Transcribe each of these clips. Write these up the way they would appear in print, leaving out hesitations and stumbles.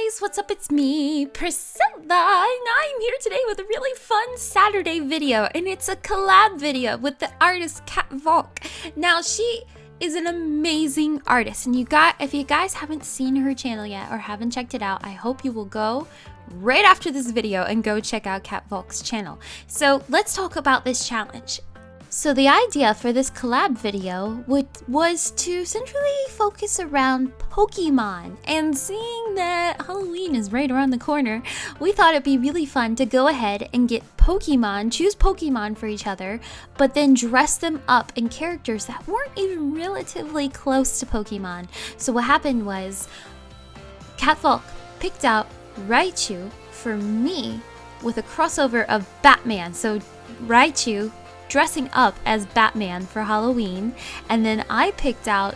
guys, what's up? It's me, Priscilla, and I'm here today with a really fun Saturday video, and it's a collab video with the artist KattValk. Now, she is an amazing artist, and if you guys haven't seen her channel yet or haven't checked it out, I hope you will go right after this video and go check out KattValk's channel. So let's talk about this challenge. So the idea for this collab video was to centrally focus around Pokemon, and seeing that Halloween is right around the corner, we thought it'd be really fun to go ahead and get choose Pokemon for each other, but then dress them up in characters that weren't even relatively close to Pokemon. So what happened was KattValk picked out Raichu for me with a crossover of Batman. So Raichu dressing up as Batman for Halloween, and then I picked out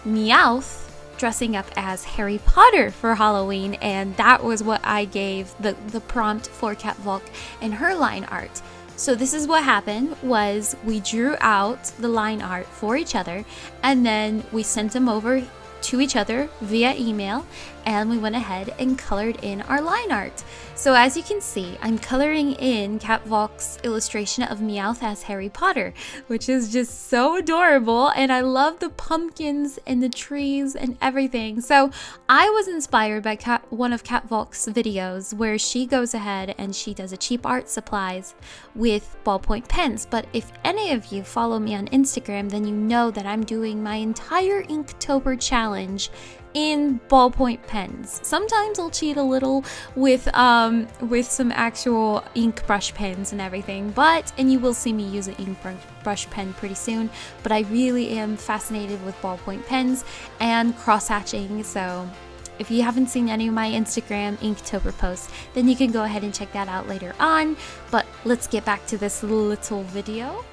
Meowth dressing up as Harry Potter for Halloween, and that was what I gave the prompt for KattValk and her line art. So this is what happened was we drew out the line art for each other, and then we sent them over to each other via email, and we went ahead and colored in our line art. So as you can see, I'm coloring in KattValk's illustration of Meowth as Harry Potter, which is just so adorable, and I love the pumpkins and the trees and everything. So I was inspired by one of KattValk's videos where she goes ahead and she does a cheap art supplies with ballpoint pens. But if any of you follow me on Instagram, then you know that I'm doing my entire Inktober challenge in ballpoint pens. Sometimes I'll cheat a little with some actual ink brush pens and everything, and you will see me use an ink brush pen pretty soon, but I really am fascinated with ballpoint pens and cross-hatching. So if you haven't seen any of my Instagram Inktober posts, then you can go ahead and check that out later on. But let's get back to this little video.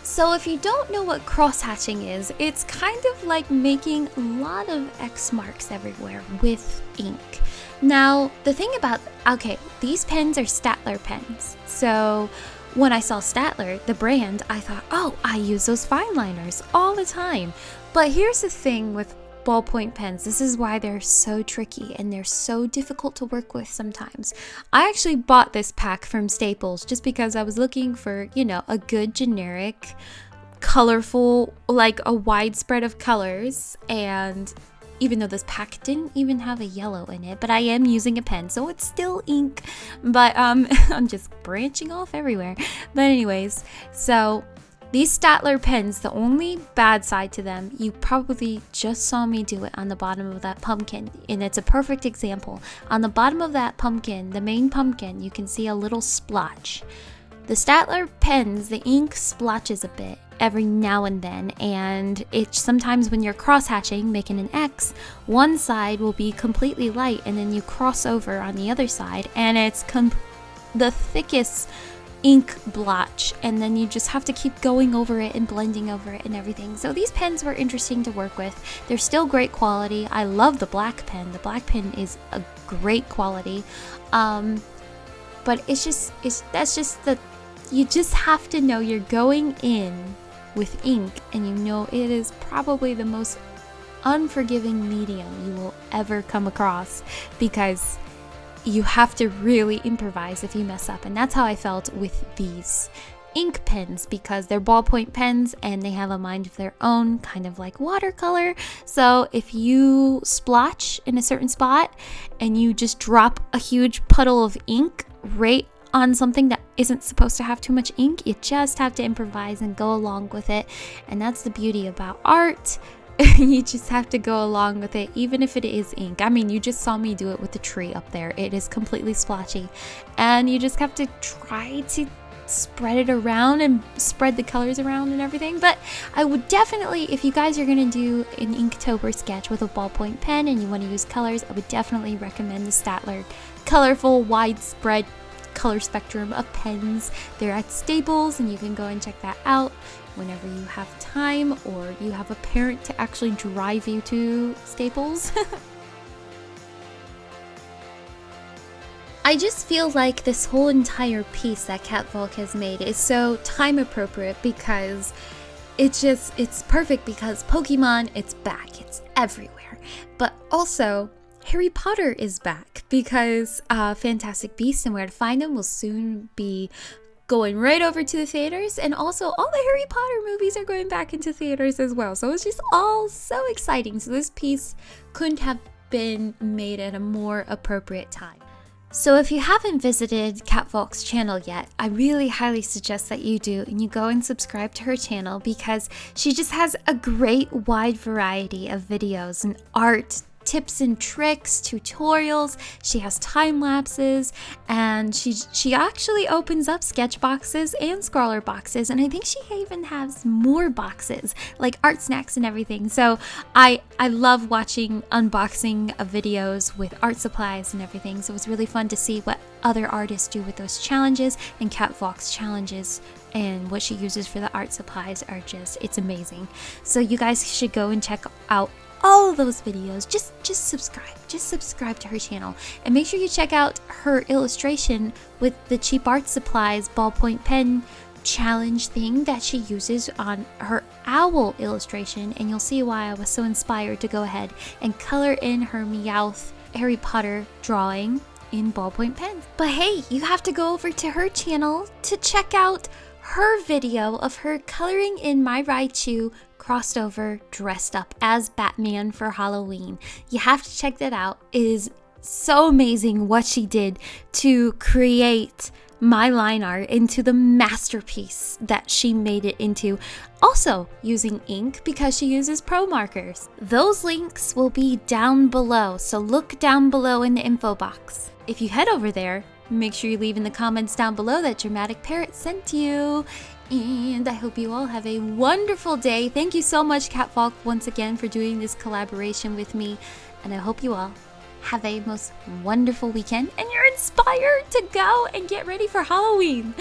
So if you don't know what cross-hatching is, it's kind of like making a lot of X marks everywhere with ink. Now, the thing about, these pens are Staedtler pens. So when I saw Staedtler, the brand, I thought, oh, I use those fine liners all the time. But here's the thing with ballpoint pens, this is why they're so tricky and they're so difficult to work with sometimes. I actually bought this pack from Staples just because I was looking for, a good generic, colorful, like a wide spread of colors. And even though this pack didn't even have a yellow in it, but I am using a pen, so it's still ink. But I'm just branching off everywhere. But anyways, so these Staedtler pens, the only bad side to them, you probably just saw me do it on the bottom of that pumpkin, and it's a perfect example. On the bottom of that pumpkin, the main pumpkin, you can see a little splotch. The Staedtler pens, the ink splotches a bit every now and then, and it's sometimes when you're cross-hatching, making an X, one side will be completely light, and then you cross over on the other side, and it's the thickest ink blotch, and then you just have to keep going over it and blending over it and everything. So these pens were interesting to work with. They're still great quality. I love the black pen. The black pen is a great quality, but you just have to know you're going in with ink, and it is probably the most unforgiving medium you will ever come across, because you have to really improvise if you mess up. And that's how I felt with these ink pens, because they're ballpoint pens and they have a mind of their own, kind of like watercolor. So if you splotch in a certain spot and you just drop a huge puddle of ink right on something that isn't supposed to have too much ink, you just have to improvise and go along with it. And that's the beauty about art. You just have to go along with it, even if it is ink. I mean, you just saw me do it with the tree up there. It is completely splotchy, and you just have to try to spread it around and spread the colors around and everything. But I would definitely, if you guys are going to do an Inktober sketch with a ballpoint pen and you want to use colors, I would definitely recommend the Staedtler colorful, widespread color spectrum of pens. They're at Staples, and you can go and check that out whenever you have time, or you have a parent to actually drive you to Staples. I just feel like this whole entire piece that KattValk has made is so time appropriate, because it's perfect, because Pokemon, it's back, it's everywhere. But also, Harry Potter is back because Fantastic Beasts and Where to Find Them will soon be going right over to the theaters, and also all the Harry Potter movies are going back into theaters as well. So it's just all so exciting. So this piece couldn't have been made at a more appropriate time. So if you haven't visited KattValk's channel yet, I really highly suggest that you do, and you go and subscribe to her channel because she just has a great wide variety of videos and art, tips and tricks, tutorials. She has time lapses, and she actually opens up sketch boxes and scrawler boxes, and I think she even has more boxes like art snacks and everything. So I love watching unboxing of videos with art supplies and everything. So it's really fun to see what other artists do with those challenges, and KattValk's challenges and what she uses for the art supplies are it's amazing. So you guys should go and check out all of those videos. Just subscribe to her channel, and make sure you check out her illustration with the cheap art supplies ballpoint pen challenge thing that she uses on her owl illustration, and you'll see why I was so inspired to go ahead and color in her Meowth Harry Potter drawing in ballpoint pens. But hey, you have to go over to her channel to check out her video of her coloring in my Raichu crossed over dressed up as Batman for Halloween. You have to check that out. It is so amazing what she did to create my line art into the masterpiece that she made it into, also using ink because she uses pro markers. Those links will be down below, so look down below in the info box. If you head over there, make sure you leave in the comments down below that DramaticParrot sent you. And I hope you all have a wonderful day. Thank you so much, KattValk, once again for doing this collaboration with me. And I hope you all have a most wonderful weekend and you're inspired to go and get ready for Halloween.